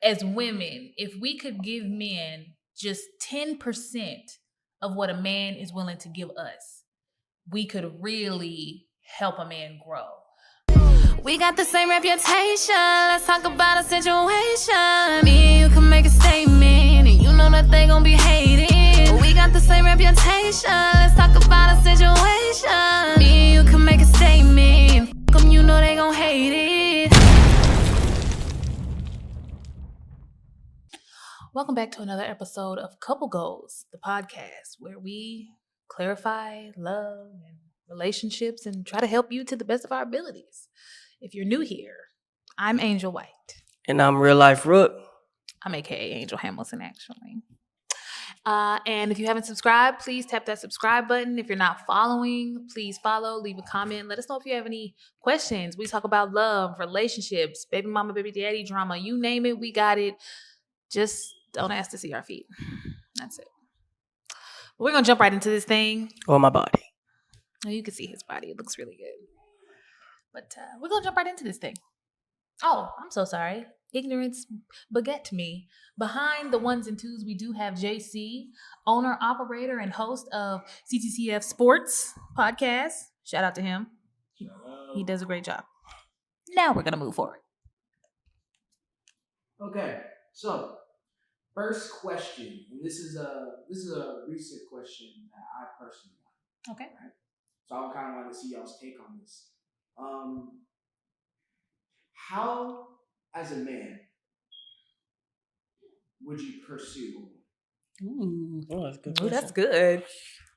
as women, if we could give men just 10% of what a man is willing to give us, we could really help a man grow. We got the same reputation. Let's talk about a situation. Me and you can make a statement, and you know that they gon' be hating. We got the same reputation. Let's talk about a situation. Me and you can make a statement. Fuck 'em, you know they gon' hate it. Welcome back to another episode of Couple Goals, the podcast where we clarify love and relationships and try to help you to the best of our abilities. If you're new here, I'm Angel White. And I'm Real Life Rook. I'm AKA Angel Hamilton, actually. And if you haven't subscribed, please tap that subscribe button. If you're not following, please follow, leave a comment. Let us know if you have any questions. We talk about love, relationships, baby mama, baby daddy drama, you name it, we got it. Just don't ask to see our feet. That's it. But we're going to jump right into this thing. Or my body. Oh, you can see his body. It looks really good. But we're going to jump right into this thing. Oh, I'm so sorry. Ignorance beget me. Behind the ones and twos, we do have JC, owner, operator, and host of CTCF Sports podcast. Shout out to him. He does a great job. Now we're going to move forward. Okay, so first question, and this is a recent question that I personally want. Okay. Right? So I would kind of like to see y'all's take on this. How, as a man, would you pursue? Ooh, oh, that's good. Ooh, that's good.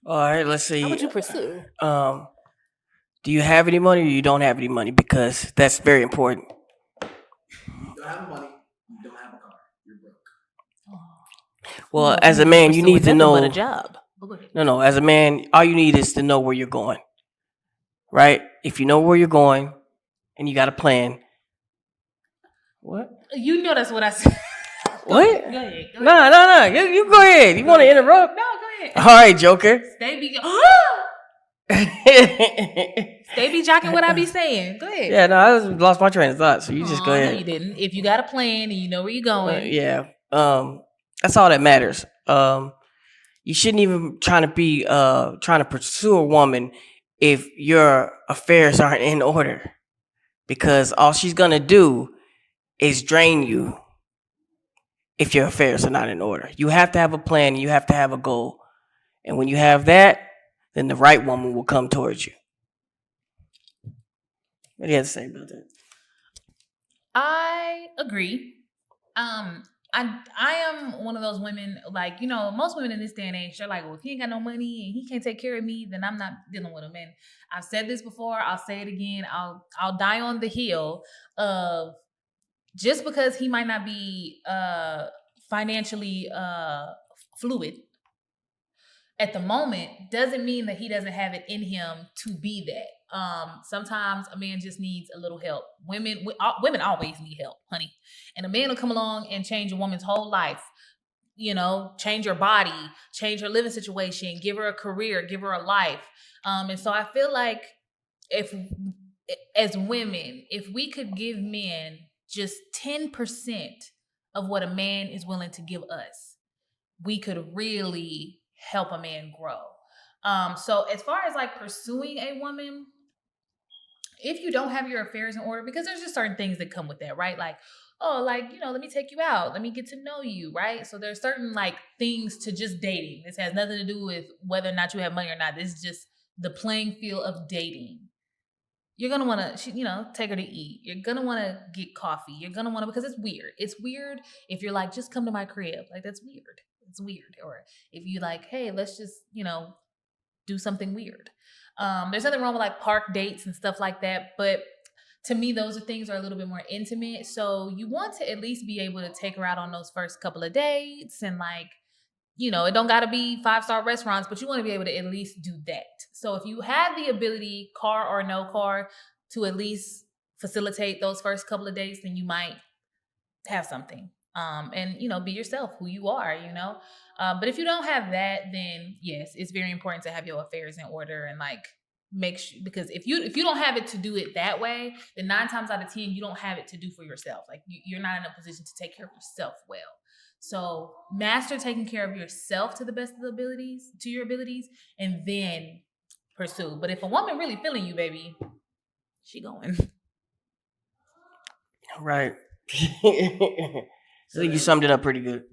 All right, let's see. How would you pursue? Do you have any money or you don't have any money? Because that's very important. You don't have money. You don't have a car. You're broke. Well, as a man, you need to know. A job. No. As a man, all you need is to know where you're going. Right? If you know where you're going and you got a plan. What? You know that's what I said. What? Go ahead. No. You go ahead. You want to interrupt? No, go ahead. All right, Joker. Stay be jocking what I be saying. Go ahead. Yeah, no, I lost my train of thought, so you just go ahead. No, you didn't. If you got a plan and you know where you're going. Yeah. That's all that matters. You shouldn't even trying to pursue a woman if your affairs aren't in order, because all she's gonna do is drain you if your affairs are not in order. You have to have a plan. You have to have a goal, and when you have that, then the right woman will come towards you. What do you have to say about that? I agree. I am one of those women, like, you know, most women in this day and age, they're like, well, if he ain't got no money and he can't take care of me, then I'm not dealing with him. And I've said this before, I'll say it again. I'll die on the hill of just because he might not be financially fluid at the moment doesn't mean that he doesn't have it in him to be that. Sometimes a man just needs a little help. Women always need help, honey. And a man will come along and change a woman's whole life. You know, change her body, change her living situation, give her a career, give her a life. And so I feel like as women, if we could give men just 10% of what a man is willing to give us, we could really help a man grow. So as far as like pursuing a woman, if you don't have your affairs in order, because there's just certain things that come with that, right? Like, oh, like, you know, let me take you out. Let me get to know you, right? So there's certain like things to just dating. This has nothing to do with whether or not you have money or not. This is just the playing field of dating. You're going to want to, you know, take her to eat. You're going to want to get coffee. You're going to want to, because it's weird. It's weird if you're like, just come to my crib. Like, that's weird. It's weird. Or if you like, hey, let's just, you know, do something weird. There's nothing wrong with like park dates and stuff like that. But to me, those things are a little bit more intimate. So you want to at least be able to take her out on those first couple of dates and like, you know, it don't got to be 5-star restaurants, but you want to be able to at least do that. So if you have the ability, car or no car, to at least facilitate those first couple of dates, then you might have something. And, you know, be yourself, who you are, you know. But if you don't have that, then yes, it's very important to have your affairs in order and like make sure, because if you don't have it to do it that way, then 9 times out of 10 you don't have it to do for yourself. Like you're not in a position to take care of yourself well. So master taking care of yourself to the best of your abilities, and then pursue. But if a woman really feeling you, baby, she going. Right. I think you summed it up pretty good.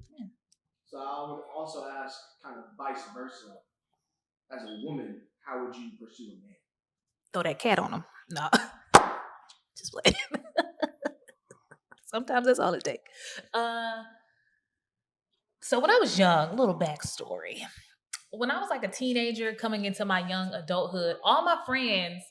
So I would also ask, kind of vice versa, as a woman, how would you pursue a man? Throw that cat on him. No. Just play. Sometimes that's all it takes. So when I was young, a little backstory. When I was like a teenager coming into my young adulthood, all my friends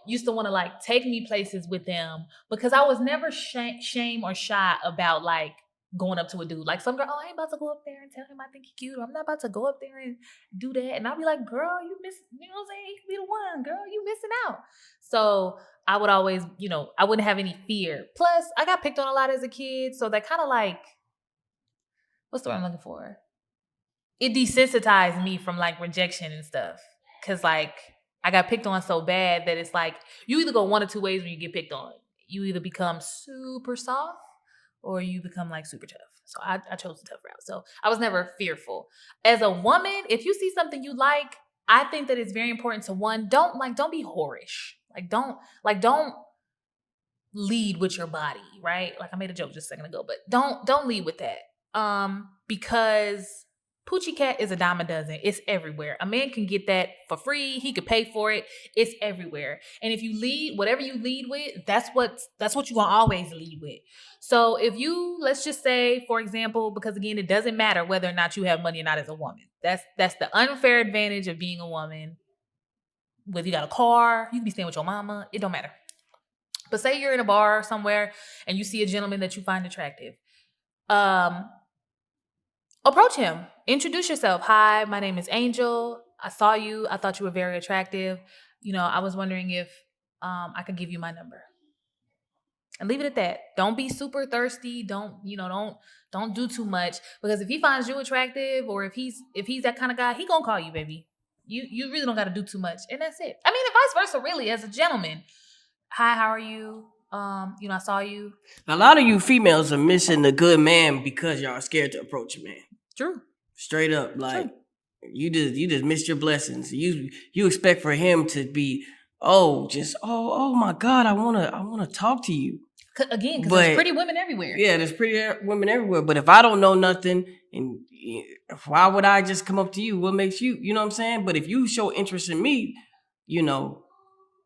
used to want to like take me places with them because I was never shame or shy about like going up to a dude. Like some girl, I ain't about to go up there and tell him I think he's cute. I'm not about to go up there and do that. And I'll be like, girl, you know what I'm saying? He could be the one, girl, you missing out. So I would always, I wouldn't have any fear. Plus, I got picked on a lot as a kid. So that kind of like, what's the word I'm looking for? It desensitized me from like rejection and stuff. Cause like I got picked on so bad that it's like you either go one or two ways when you get picked on. You either become super soft or you become like super tough. So I chose the tough route. So I was never fearful. As a woman, if you see something you like, I think that it's very important to don't be whorish. Don't lead with your body, right? Like I made a joke just a second ago, but don't lead with that. Because Poochie Cat is a dime a dozen. It's everywhere. A man can get that for free. He could pay for it. It's everywhere. And if you lead, whatever you lead with, that's what you're gonna always lead with. So if you, let's just say, for example, because again, it doesn't matter whether or not you have money or not as a woman. That's the unfair advantage of being a woman. Whether you got a car, you can be staying with your mama, it don't matter. But say you're in a bar somewhere and you see a gentleman that you find attractive. Approach him. Introduce yourself. Hi, my name is Angel. I saw you. I thought you were very attractive. I was wondering if I could give you my number. And leave it at that. Don't be super thirsty. Don't do too much. Because if he finds you attractive or if he's that kind of guy, he gonna call you, baby. You really don't gotta do too much. And that's it. I mean, and vice versa, really, as a gentleman. Hi, how are you? I saw you. A lot of you females are missing the good man because y'all are scared to approach a man. True. Straight up, like True. you just missed your blessings. You expect for him to be oh my God, I wanna talk to you. Again, because there's pretty women everywhere. Yeah, there's pretty women everywhere. But if I don't know nothing, and why would I just come up to you? What makes you? You know what I'm saying? But if you show interest in me,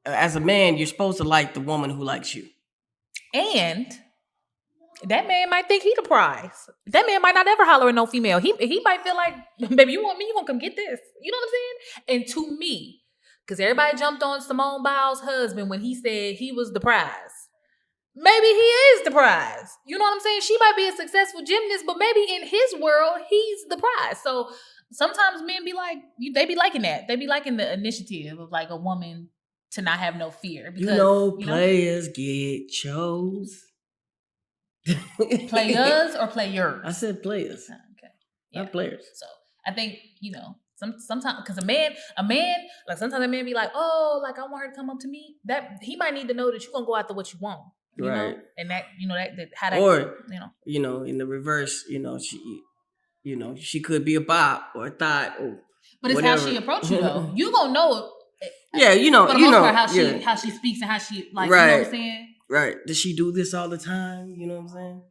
as a man, you're supposed to like the woman who likes you. And that man might think he the prize. That man might not ever holler at no female. He might feel like, baby, you want me? You gonna come get this? You know what I'm saying? And to me, because everybody jumped on Simone Biles' husband when he said he was the prize. Maybe he is the prize. You know what I'm saying? She might be a successful gymnast, but maybe in his world, he's the prize. So sometimes men be like, they be liking that. They be liking the initiative of like a woman to not have no fear. Because, players get chose. Players or players? I said players. Okay. Yeah. Not players. So I think, sometimes, because a man, like sometimes a man be like, oh, like I want her to come up to me. That he might need to know that you're gonna go after what you want. You right. know? And that, that how that, or, in the reverse, she could be a bop or a thought or but it's whatever. how she approach you though. You gonna know. Yeah, how she speaks and how she like, right. You know what I'm saying? Right. Does she do this all the time? You know what I'm saying?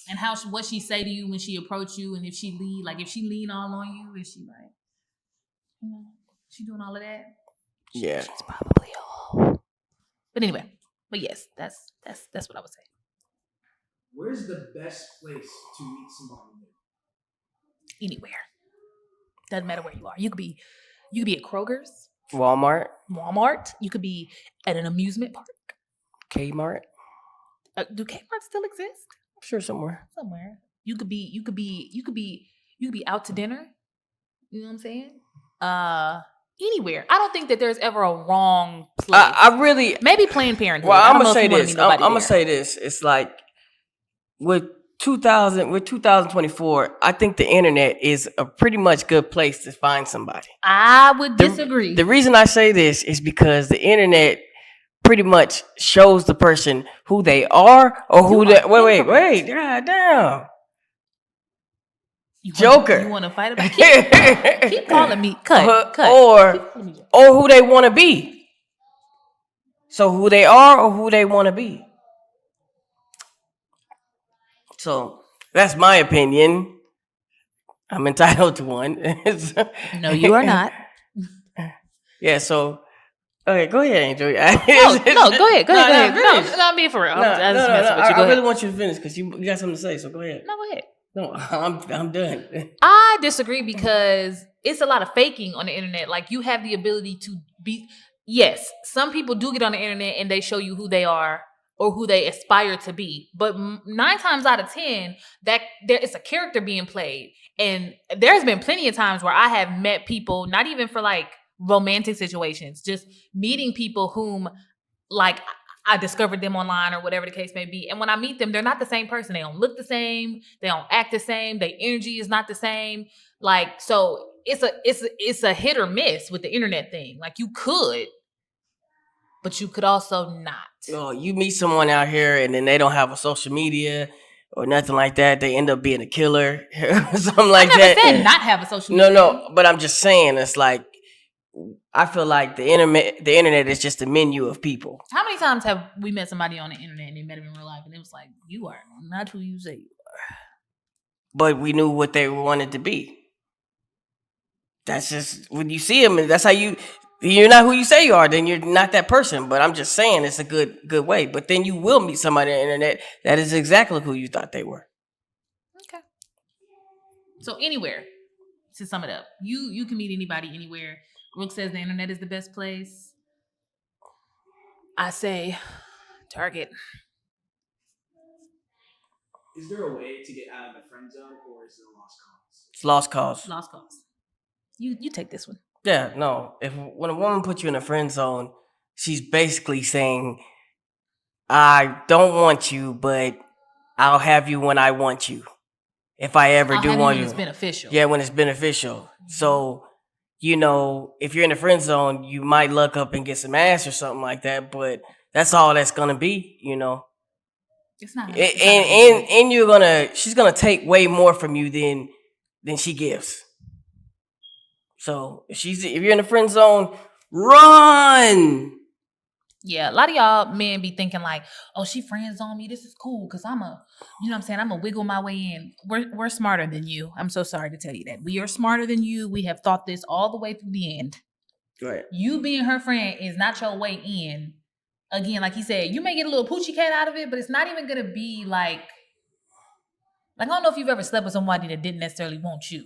And what she say to you when she approach you, and if she lean all on you, is she like, she doing all of that? Yeah. She's probably all. But anyway, yes, that's what I would say. Where's the best place to meet somebody new? Anywhere. Doesn't matter where you are. You could be at Kroger's, Walmart. You could be at an amusement park. Kmart. Do Kmart still exist? I'm sure somewhere. You could be out to dinner. You know what I'm saying? Anywhere. I don't think that there's ever a wrong place. I really maybe Planned Parenthood. Well, I'm gonna say this. I'm gonna say this. It's like with We're 2024. I think the internet is a pretty much good place to find somebody. I would disagree. The reason I say this is because the internet pretty much shows the person who they are or who they. Wait. God damn. Joker. You want to fight about it? Keep calling me. Cut. Or who they want to be. So who they are or who they want to be. So that's my opinion. I'm entitled to one. No, you are not. Yeah, so okay, go ahead, Angel. No, go ahead. No, I'm being for real. I really want you to finish because you got something to say. So go ahead. No, go ahead. No, I'm done. I disagree because it's a lot of faking on the internet. Like you have the ability to be. Yes, some people do get on the internet and they show you who they are or who they aspire to be. But 9 times out of 10, that there is a character being played. And there's been plenty of times where I have met people, not even for like romantic situations, just meeting people whom like I discovered them online or whatever the case may be. And when I meet them, they're not the same person. They don't look the same. They don't act the same. Their energy is not the same. Like, so it's a hit or miss with the internet thing. Like you could, but you could also not. Oh, you meet someone out here and then they don't have a social media or nothing like that. They end up being a killer or something like that. I never said not have a social media. No, but I'm just saying it's like I feel like the internet is just a menu of people. How many times have we met somebody on the internet and they met him in real life and it was like, you are not who you say you are. But we knew what they wanted to be. That's just when you see them, and that's how you're not who you say you are, then you're not that person. But I'm just saying it's a good way. But then you will meet somebody on the internet that is exactly who you thought they were. Okay. So anywhere, to sum it up, you can meet anybody anywhere. Rook says the internet is the best place. I say Target. Is there a way to get out of the friend zone, or is it a lost cause? It's lost cause. Lost cause. You take this one. Yeah, no. When a woman puts you in a friend zone, she's basically saying, I don't want you, but I'll have you when I want you. If I ever do want you. When it's beneficial. Yeah, when it's beneficial. So, if you're in a friend zone, you might look up and get some ass or something like that, but that's all that's gonna be, It's not. And she's gonna take way more from you than she gives. So if you're in the friend zone, run. Yeah, a lot of y'all men be thinking like, oh, she friend zone me. This is cool because I'm a wiggle my way in. We're smarter than you. I'm so sorry to tell you that. We are smarter than you. We have thought this all the way through the end. Right. You being her friend is not your way in. Again, like he said, you may get a little poochie cat out of it, but it's not even gonna be like I don't know if you've ever slept with somebody that didn't necessarily want you.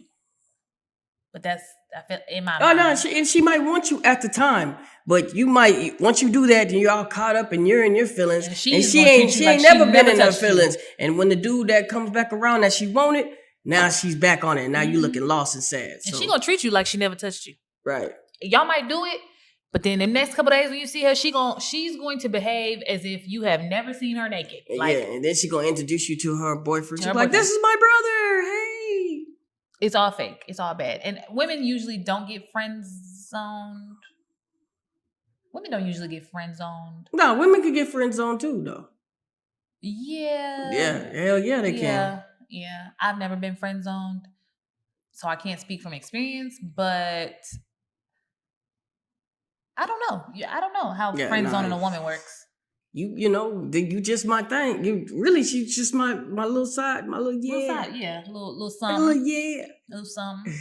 But I feel in my mind. No, she might want you at the time, but you might once you do that, then you're all caught up and you're in your feelings, and she ain't never been in her feelings. And when the dude that comes back around that she wanted, now she's back on it. Now you looking lost and sad. And she gonna treat you like she never touched you. Right. Y'all might do it, but then the next couple of days when you see her, she's going to behave as if you have never seen her naked. Like, yeah, and then she's gonna introduce you to her boyfriend. She's like, "This is my brother. Hey." It's all fake. It's all bad. And women usually don't get friend zoned. Women don't usually get friend zoned. No, women can get friend zoned too, though. Yeah. Yeah. Hell yeah, they can. Yeah. I've never been friend zoned, so I can't speak from experience, but I don't know. I don't know how friend zoning a woman works. You just my thing. She's just my little side, my little yeah. Little side, yeah. Little something. A little yeah. Little something.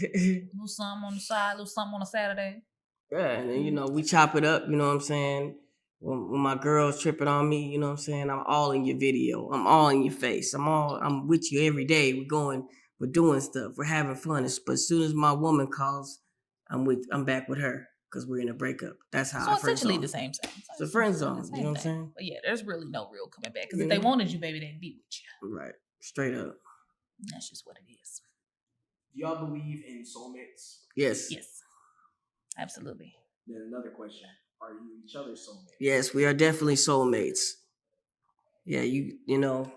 Little something on the side, little something on a Saturday. Yeah, and then, we chop it up, you know what I'm saying? When my girl's tripping on me, you know what I'm saying? I'm all in your video. I'm all in your face. I'm with you every day. We're doing stuff. We're having fun. But as soon as my woman calls, I'm back with her. Because we're in a breakup. That's how I friend zone. Essentially the same thing. It's a friend zone. You know what I'm saying? But yeah, there's really no real coming back. Because if they wanted you, baby, they'd be with you. Right. Straight up. That's just what it is. Do y'all believe in soulmates? Yes. Yes. Absolutely. Then another question. Are you each other's soulmates? Yes, we are definitely soulmates. Yeah, you know.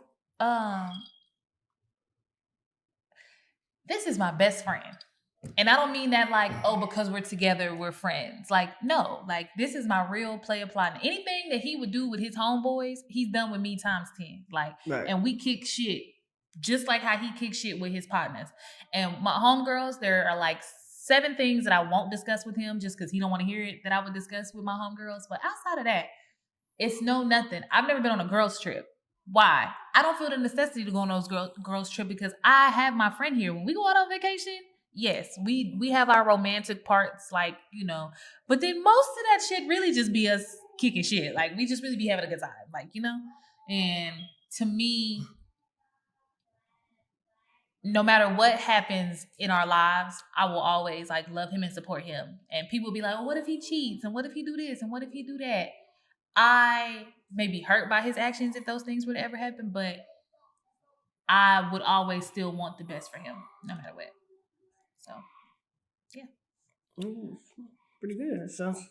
this is my best friend. And I don't mean that like, oh, because we're together, we're friends. Like, no, like this is my real player plot. Anything that he would do with his homeboys, he's done with me times 10. Like, Right. and we kick shit just like how he kicks shit with his partners. And my homegirls, there are like 7 things that I won't discuss with him just because he don't want to hear it that I would discuss with my homegirls. But outside of that, it's no nothing. I've never been on a girls trip. Why? I don't feel the necessity to go on those girls trip because I have my friend here. When we go out on vacation, yes, we have our romantic parts, like, you know, but then most of that shit really just be us kicking shit. Like, we just really be having a good time, like, you know? And to me, no matter what happens in our lives, I will always like love him and support him. And people be like, well, what if he cheats? And what if he do this? And what if he do that? I may be hurt by his actions if those things were to ever happen, but I would always still want the best for him, no matter what. So, yeah. Pretty good. That sounds.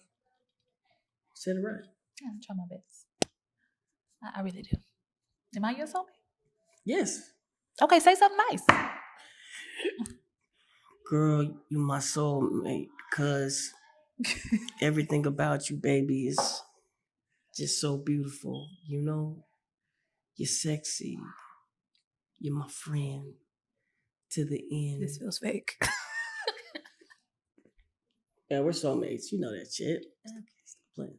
Said it right. Yeah, I'm trying my best. I really do. Am I your soulmate? Yes. Okay, say something nice. Girl, you my soulmate, cause everything about you, baby, is just so beautiful. You know, you're sexy. You're my friend to the end. This feels fake. Yeah, we're soulmates. You know that shit. Stop playing.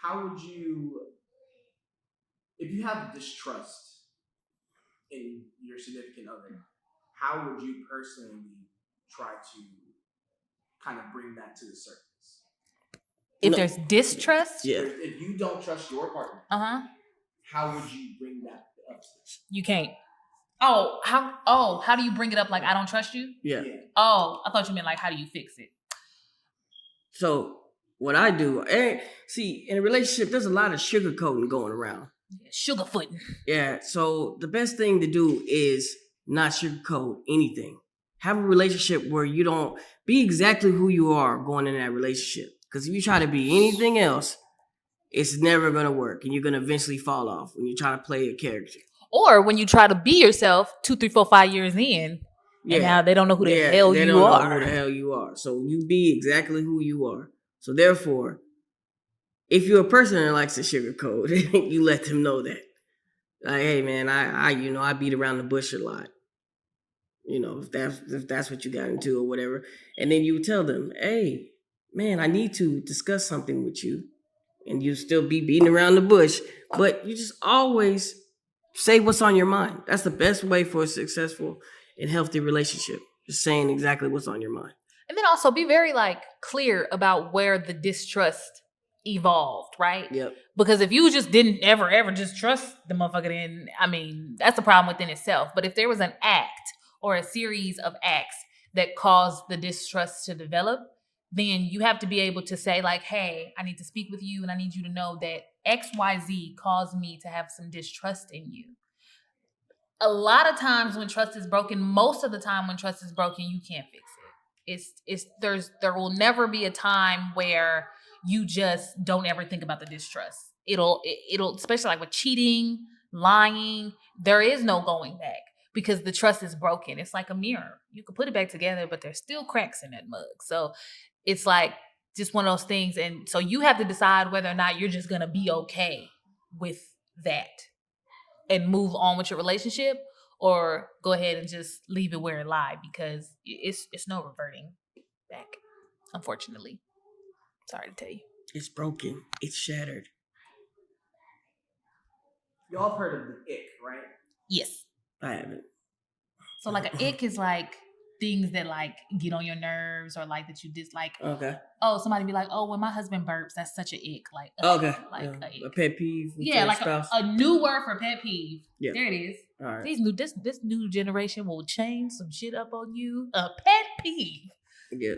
How would you, if you have distrust in your significant other, how would you personally try to kind of bring that to the surface? If there's distrust, Yeah. If you don't trust your partner, how would you bring that up? You can't. How do you bring it up like I don't trust you? Yeah. Oh, I thought you meant like how do you fix it? So what I do, see, in a relationship, there's a lot of sugarcoating going around. Sugarfooting. Yeah. So the best thing to do is not sugarcoat anything. Have a relationship where you don't be exactly who you are going in that relationship. Because if you try to be anything else, it's never going to work. And you're going to eventually fall off when you try to play a character. Or when you try to be yourself 2, 3, 4, 5 years in, and now they don't know who the hell they you don't are. know who the hell you are. So you be exactly who you are. So therefore, if you're a person that likes to sugarcoat, you let them know that. Like, hey man, I beat around the bush a lot. You know, if that's what you got into or whatever. And then you tell them, hey, man, I need to discuss something with you. And you still be beating around the bush, but you just always say what's on your mind. That's the best way for a successful and healthy relationship. Just saying exactly what's on your mind. And then also be very like clear about where the distrust evolved, right? Yep. Because if you just didn't ever just trust the motherfucker, then I mean, that's a problem within itself. But if there was an act or a series of acts that caused the distrust to develop, then you have to be able to say like, hey, I need to speak with you and I need you to know that XYZ caused me to have some distrust in you. A lot of times when trust is broken, most of the time when trust is broken, you can't fix it. There will never be a time where you just don't ever think about the distrust. It'll especially like with cheating, lying, there is no going back because the trust is broken. It's like a mirror. You can put it back together, but there's still cracks in that mug. So it's like just one of those things. And so you have to decide whether or not you're just going to be okay with that and move on with your relationship or go ahead and just leave it where it lied because it's no reverting back, unfortunately. Sorry to tell you. It's broken. It's shattered. Y'all have heard of the ick, right? Yes. I haven't. So like an ick is like things that like get on your nerves or like that you dislike. Okay. Oh, somebody be like, oh, when my husband burps, that's such an ick. Like, okay. Like a pet peeve. Yeah, like a new word for pet peeve. Yeah. There it is. All right. This new generation will change some shit up on you. A pet peeve. Yeah.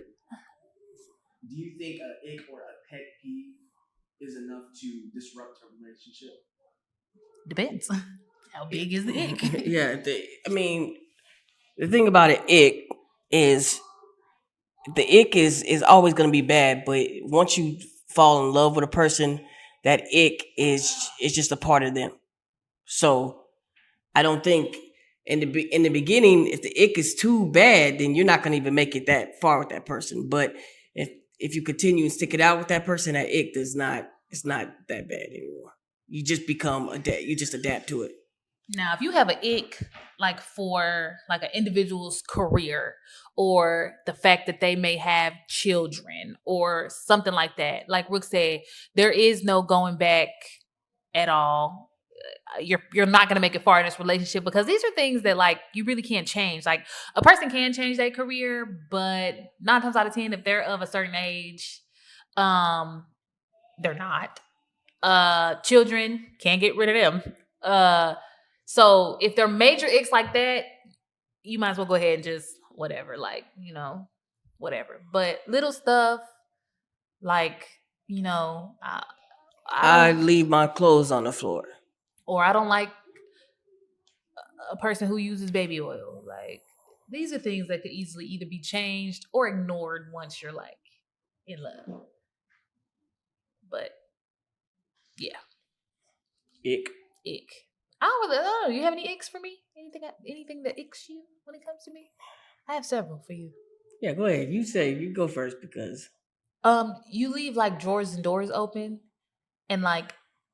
Do you think an ick or a pet peeve is enough to disrupt a relationship? Depends. How big is the ick? Yeah. The thing about an ick is the ick is always going to be bad, but once you fall in love with a person, that ick is just a part of them. So I don't think in the beginning, if the ick is too bad, then you're not gonna even make it that far with that person. But if you continue and stick it out with that person, that ick does not it's not that bad anymore. You just become you just adapt to it. Now, if you have an ick, like for like an individual's career, or the fact that they may have children, or something like that, like Rook said, there is no going back at all. You're not gonna make it far in this relationship, because these are things that like you really can't change. Like a person can change their career, but 9 times out of 10, if they're of a certain age, they're not. Children can't get rid of them. So if they're major icks like that, you might as well go ahead and just whatever, like, whatever. But little stuff like, I leave my clothes on the floor. Or I don't like a person who uses baby oil. Like, these are things that could easily either be changed or ignored once you're like in love. But yeah. Ick. I don't know. You have any icks for me? Anything that icks you when it comes to me? I have several for you. Yeah, go ahead. You go first because you leave like drawers and doors open, and like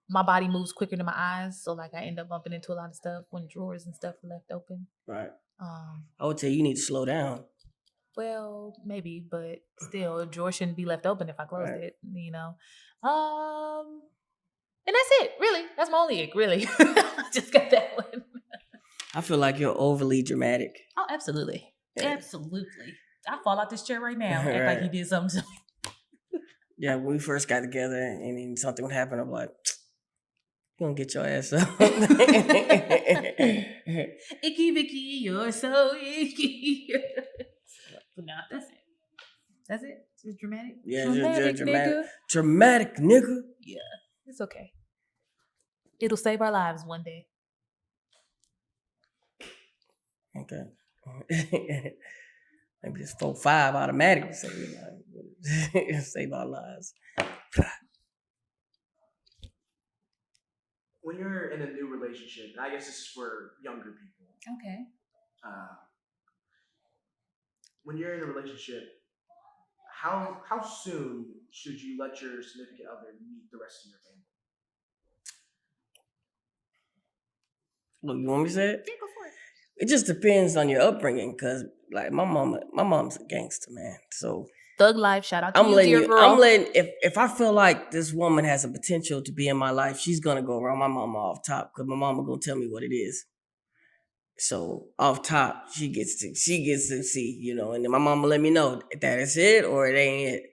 my body moves quicker than my eyes, so like I end up bumping into a lot of stuff when drawers and stuff are left open. Right. I would say you need to slow down. Well, maybe, but still, a drawer shouldn't be left open if I closed it. And that's it, really. That's my only ick, really. I just got that one. I feel like you're overly dramatic. Oh, absolutely. Yeah. Absolutely. I fall out this chair right now. Act Right. like he did something to me. Yeah, when we first got together and then something would happen, I'm like, you gonna get your ass up. Icky Vicky, you're so icky. But no, that's it. That's it. It's dramatic. Yeah, dramatic, nigga. Dramatic nigga. Yeah, it's okay. It'll save our lives one day. Okay. Maybe it's 4-5 automatic save our lives. When you're in a new relationship, and I guess this is for younger people. Okay. When you're in a relationship, how soon should you let your significant other meet the rest of your family? Look, you want me to say it? Yeah, go for it. It just depends on your upbringing, because like my mom's a gangster, man. So Thug life, shout out to I'm you, letting dear you. girl. I'm letting if I feel like this woman has a potential to be in my life, she's gonna go around my mama off top, because my mama gonna tell me what it is. So off top, she gets to see, and then my mama let me know that it's it or it ain't it,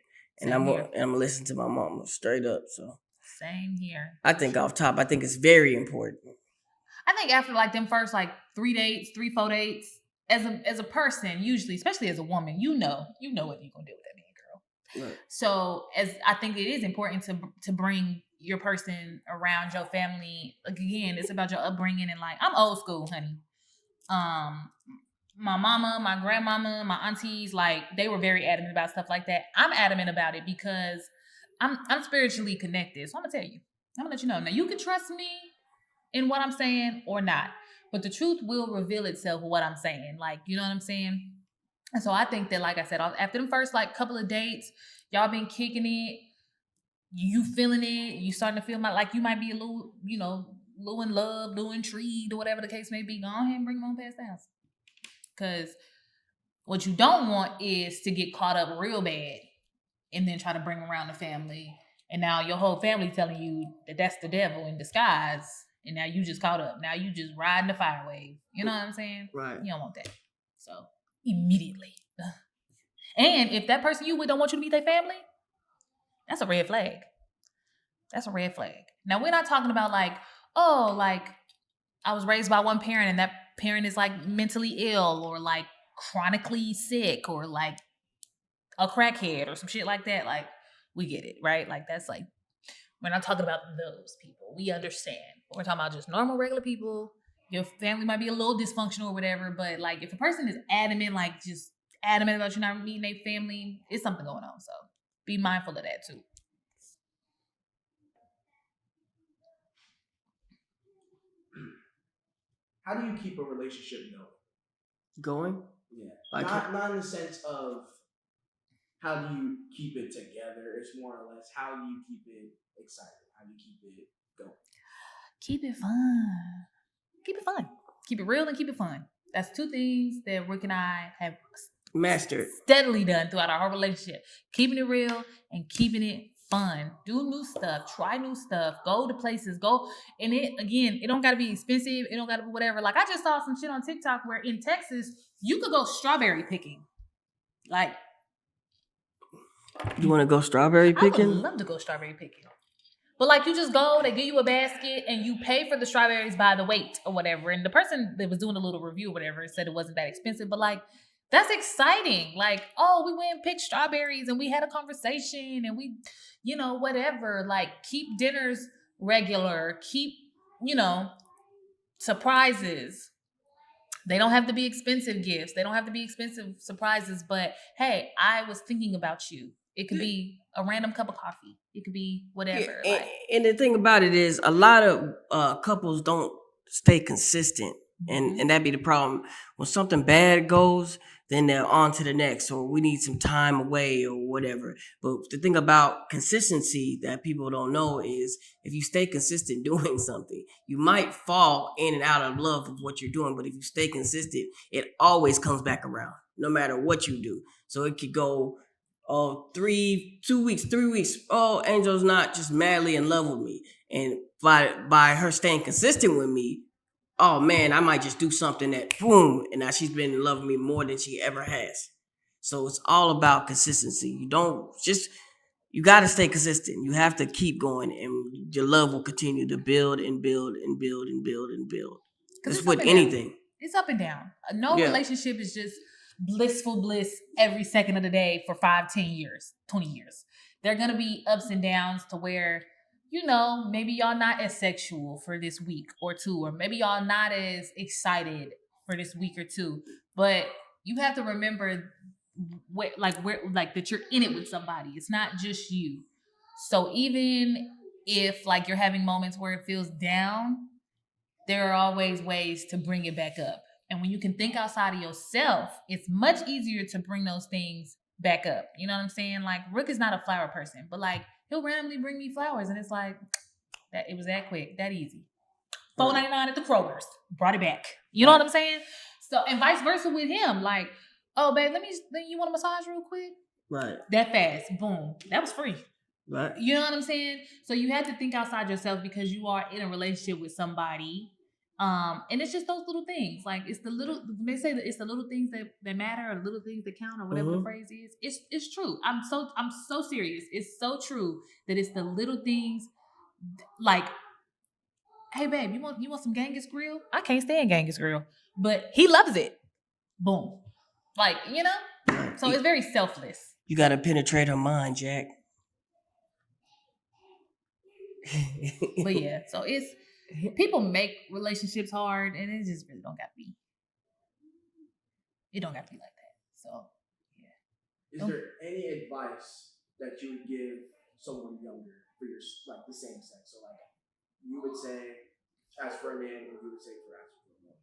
and I'm gonna listen to my mama straight up. So same here. I think off top, I think it's very important. I think after like them first like 3 dates, 3-4 dates, as a person, usually, especially as a woman, you know what you're gonna do with that man, girl. Right. So as I think it is important to bring your person around your family. Like, again, it's about your upbringing, and like I'm old school, honey. My mama, my grandmama, my aunties, like they were very adamant about stuff like that. I'm adamant about it because I'm spiritually connected. So I'm gonna tell you. I'm gonna let you know. Now you can trust me in what I'm saying or not, but the truth will reveal itself with what I'm saying. Like, you know what I'm saying? And so I think that, like I said, after them first like couple of dates, y'all been kicking it, you feeling it, you starting to feel like you might be a little, little in love, little intrigued, or whatever the case may be. Go ahead and bring them on past the house. Because what you don't want is to get caught up real bad and then try to bring around the family. And now your whole family telling you that that's the devil in disguise. And now you just caught up. Now you just riding the fire wave. You know what I'm saying? Right. You don't want that. So immediately. And if that person you with don't want you to meet their family, that's a red flag. That's a red flag. Now we're not talking about like, oh, like I was raised by one parent and that parent is like mentally ill or like chronically sick or like a crackhead or some shit like that. Like, we get it, right? Like, that's like, we're not talking about those people. We understand. We're talking about just normal, regular people. Your family might be a little dysfunctional or whatever, but like if a person is adamant, like just adamant about you not meeting their family, it's something going on. So be mindful of that too. how do you keep a relationship Going? Yeah, Like, not in the sense of how do you keep it together. It's more or less how do you keep it excited. How do you keep it going? Keep it fun. Keep it fun. Keep it real and keep it fun. That's two things that Rick and I have mastered. steadily done throughout our whole relationship. Keeping it real and keeping it fun. Do new stuff. Try new stuff. Go to places. Go. And it don't got to be expensive. It don't got to be whatever. Like, I just saw some shit on TikTok where in Texas, you could go strawberry picking. Like, you want to go strawberry picking? I would love to go strawberry picking. But like, you just go, they give you a basket and you pay for the strawberries by the weight or whatever. And the person that was doing a little review or whatever said it wasn't that expensive. But like, that's exciting. Like, oh, we went and picked strawberries and we had a conversation and we, whatever. Like, keep dinners regular. Keep, surprises. They don't have to be expensive gifts. They don't have to be expensive surprises. But hey, I was thinking about you. It could be a random cup of coffee. It could be whatever. Yeah, and the thing about it is, a lot of couples don't stay consistent, and that be the problem. When something bad goes, then they're on to the next, or we need some time away, or whatever. But the thing about consistency that people don't know is, if you stay consistent doing something, you might fall in and out of love with what you're doing, but if you stay consistent, it always comes back around, no matter what you do. So it could go 2 weeks, 3 weeks. Oh, Angel's not just madly in love with me. And by her staying consistent with me, oh man, I might just do something that boom, and now she's been in love with me more than she ever has. So it's all about consistency. You got to stay consistent. You have to keep going, and your love will continue to build and build and build and build and build. It's with anything. It's up and down. No relationship is just blissful bliss every second of the day for 5, 10 years, 20 years. There are going to be ups and downs to where, maybe y'all not as sexual for this week or two, or maybe y'all not as excited for this week or two. But you have to remember that you're in it with somebody. It's not just you. So even if like you're having moments where it feels down, there are always ways to bring it back up. And when you can think outside of yourself, it's much easier to bring those things back up. You know what I'm saying? Like, Rook is not a flower person, but like, he'll randomly bring me flowers and it's like, that it was that quick, that easy. $4.99 at the Kroger's, brought it back. You know what I'm saying? So, and vice versa with him. Like, oh, babe, you want a massage real quick? Right. That fast, boom. That was free. Right. You know what I'm saying? So you have to think outside yourself because you are in a relationship with somebody. And it's just those little things. Like, it's the little, they say that it's the little things that matter, or the little things that count, or whatever the phrase is. It's true. I'm so serious. It's so true that it's the little things. Like, hey babe, you want some Genghis Grill? I can't stand Genghis Grill, but he loves it. Boom. Like, so it's very selfless. You got to penetrate her mind, Jack. But yeah, so it's, people make relationships hard, and it just really don't got to be. It don't got to be like that. So, yeah. Is there any advice that you would give someone younger for the same sex? So like, you would say, as for a man, or you would say as for a woman.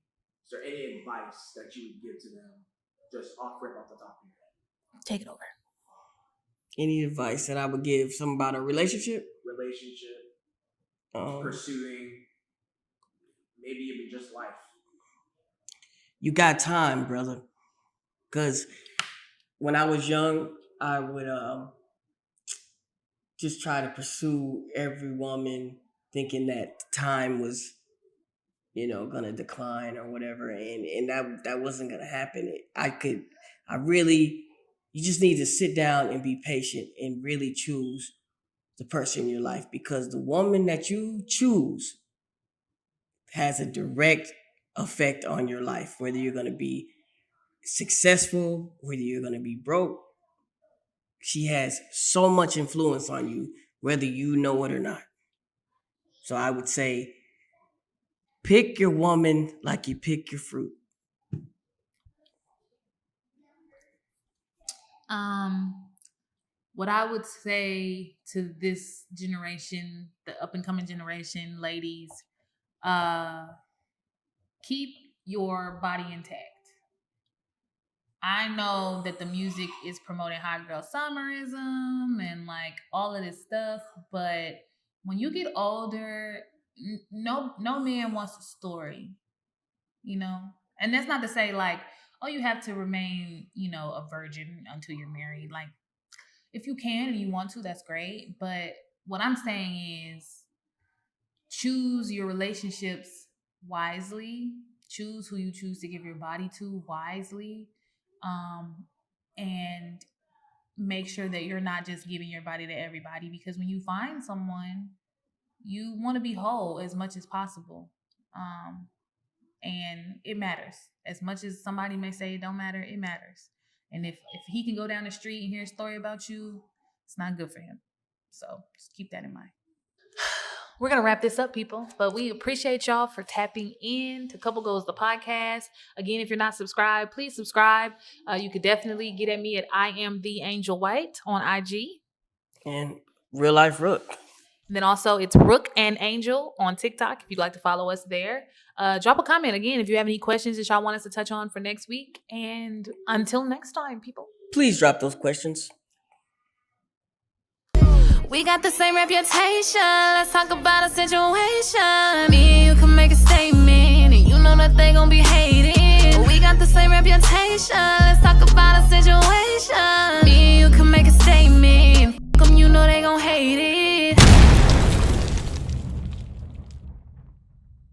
Is there any advice that you would give to them, just off the top of your head? Take it over. Any advice that I would give someone about a relationship? Pursuing, maybe even just life. You got time, brother. Because when I was young, I would just try to pursue every woman, thinking that time was, gonna decline or whatever, and that wasn't gonna happen. You just need to sit down and be patient and really choose the person in your life, because the woman that you choose has a direct effect on your life, whether you're going to be successful, whether you're going to be broke. She has so much influence on you, whether you know it or not. So I would say, pick your woman like you pick your fruit. What I would say to this generation, the up and coming generation, ladies, keep your body intact. I know that the music is promoting hot girl summerism and like all of this stuff, but when you get older, no man wants a story, you know. And that's not to say like, oh, you have to remain, you know, a virgin until you're married. Like, if you can and you want to, that's great. But what I'm saying is, choose your relationships wisely. Choose who you choose to give your body to wisely. And make sure that you're not just giving your body to everybody, because when you find someone, you want to be whole as much as possible. And it matters. As much as somebody may say it don't matter, it matters. And if he can go down the street and hear a story about you, it's not good for him. So just keep that in mind. We're going to wrap this up, people. But we appreciate y'all for tapping in to Couple Goals, the podcast. Again, if you're not subscribed, please subscribe. You could definitely get at me at I am the Angel White on IG. And Real Life Rook. And then also it's Rook and Angel on TikTok if you'd like to follow us there. Drop a comment again if you have any questions that y'all want us to touch on for next week. And until next time, people. Please drop those questions. We got the same reputation. Let's talk about a situation. Me and you can make a statement.